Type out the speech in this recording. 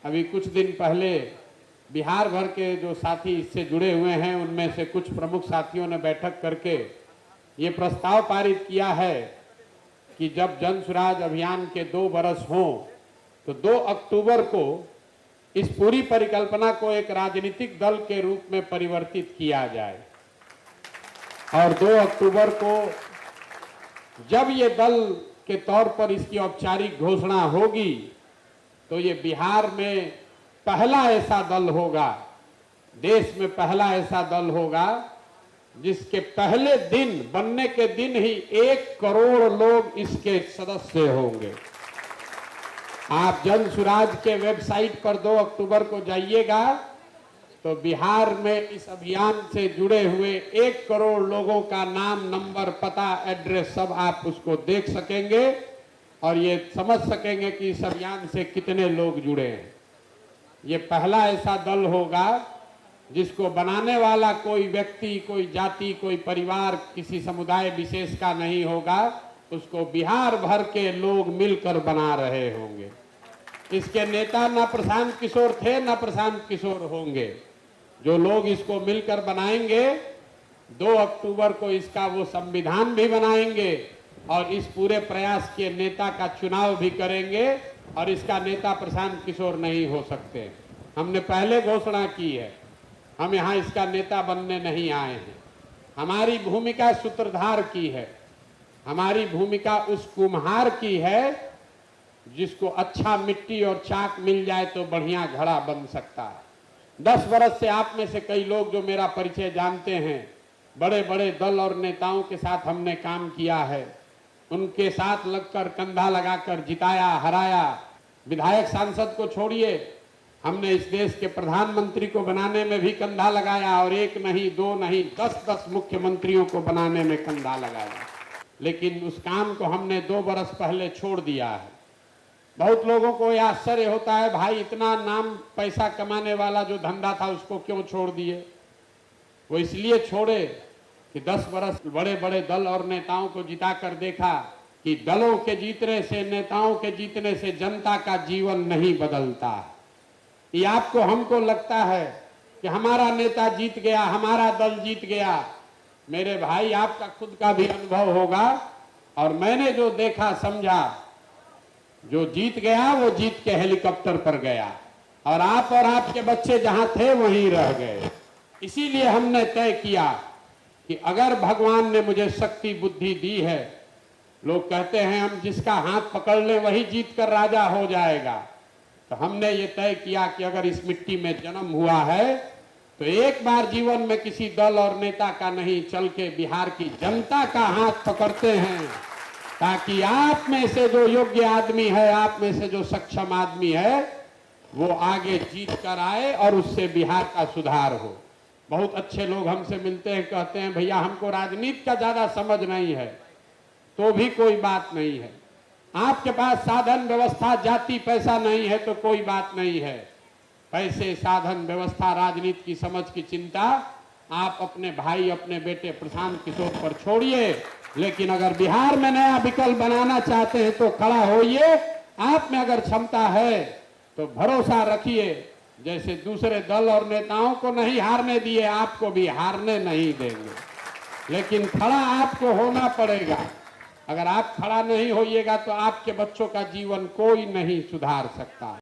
अभी कुछ दिन पहले बिहार भर के जो साथी इससे जुड़े हुए हैं उनमें से कुछ प्रमुख साथियों ने बैठक करके ये प्रस्ताव पारित किया है कि जब जन सुराज अभियान के 2 बरस हों तो 2 अक्टूबर को इस पूरी परिकल्पना को एक राजनीतिक दल के रूप में परिवर्तित किया जाए और 2 अक्टूबर को जब ये दल के तौर पर इसकी औपचारिक घोषणा होगी तो ये बिहार में पहला ऐसा दल होगा, देश में पहला ऐसा दल होगा जिसके पहले दिन बनने के दिन ही 1 करोड़ लोग इसके सदस्य होंगे। आप जन सुराज के वेबसाइट पर 2 अक्टूबर को जाइएगा तो बिहार में इस अभियान से जुड़े हुए 1 करोड़ लोगों का नाम, नंबर, पता, एड्रेस सब आप उसको देख सकेंगे और ये समझ सकेंगे कि इस अभियान से कितने लोग जुड़े हैं। ये पहला ऐसा दल होगा जिसको बनाने वाला कोई व्यक्ति, कोई जाति, कोई परिवार, किसी समुदाय विशेष का नहीं होगा, उसको बिहार भर के लोग मिलकर बना रहे होंगे। इसके नेता न प्रशांत किशोर थे न प्रशांत किशोर होंगे। जो लोग इसको मिलकर बनाएंगे 2 अक्टूबर को इसका वो संविधान भी बनाएंगे और इस पूरे प्रयास के नेता का चुनाव भी करेंगे और इसका नेता प्रशांत किशोर नहीं हो सकते। हमने पहले घोषणा की है, हम यहाँ इसका नेता बनने नहीं आए हैं। हमारी भूमिका सूत्रधार की है, हमारी भूमिका उस कुम्हार की है जिसको अच्छा मिट्टी और चाक मिल जाए तो बढ़िया घड़ा बन सकता है। 10 बरस से आप में से कई लोग जो मेरा परिचय जानते हैं, बड़े बड़े दल और नेताओं के साथ हमने काम किया है, उनके साथ लगकर कंधा लगाकर जिताया, हराया। विधायक सांसद को छोड़िए, हमने इस देश के प्रधानमंत्री को बनाने में भी कंधा लगाया और 1 नहीं 2 नहीं 10-10 मुख्यमंत्रियों को बनाने में कंधा लगाया। लेकिन उस काम को हमने 2 बरस पहले छोड़ दिया है। बहुत लोगों को यह आश्चर्य होता है, भाई इतना नाम पैसा कमाने वाला जो धंधा था उसको क्यों छोड़ दिए? वो इसलिए छोड़े कि 10 बरस बड़े बड़े दल और नेताओं को जिता कर देखा कि दलों के जीतने से, नेताओं के जीतने से जनता का जीवन नहीं बदलता। ये आपको हमको लगता है कि हमारा नेता जीत गया, हमारा दल जीत गया। मेरे भाई, आपका खुद का भी अनुभव होगा और मैंने जो देखा समझा, जो जीत गया वो जीत के हेलीकॉप्टर पर गया और आपके बच्चे जहां थे वहीं रह गए। इसीलिए हमने तय किया कि अगर भगवान ने मुझे शक्ति बुद्धि दी है, लोग कहते हैं हम जिसका हाथ पकड़ ले वही जीत कर राजा हो जाएगा, तो हमने ये तय किया कि अगर इस मिट्टी में जन्म हुआ है तो एक बार जीवन में किसी दल और नेता का नहीं, चल के बिहार की जनता का हाथ पकड़ते हैं ताकि आप में से जो योग्य आदमी है, आप में से जो सक्षम आदमी है, वो आगे जीत कर आए और उससे बिहार का सुधार हो। बहुत अच्छे लोग हमसे मिलते हैं, कहते हैं भैया हमको राजनीति का ज्यादा समझ नहीं है, तो भी कोई बात नहीं है। आपके पास साधन व्यवस्था, जाति, पैसा नहीं है तो कोई बात नहीं है। पैसे, साधन, व्यवस्था, राजनीति की समझ की चिंता आप अपने भाई, अपने बेटे प्रशांत किशोर पर छोड़िए, लेकिन अगर बिहार में नया विकल्प बनाना चाहते हैं तो खड़ा होइए। आप में अगर क्षमता है तो भरोसा रखिए, जैसे दूसरे दल और नेताओं को नहीं हारने दिए, आपको भी हारने नहीं देंगे। लेकिन खड़ा आपको होना पड़ेगा। अगर आप खड़ा नहीं होइएगा तो आपके बच्चों का जीवन कोई नहीं सुधार सकता।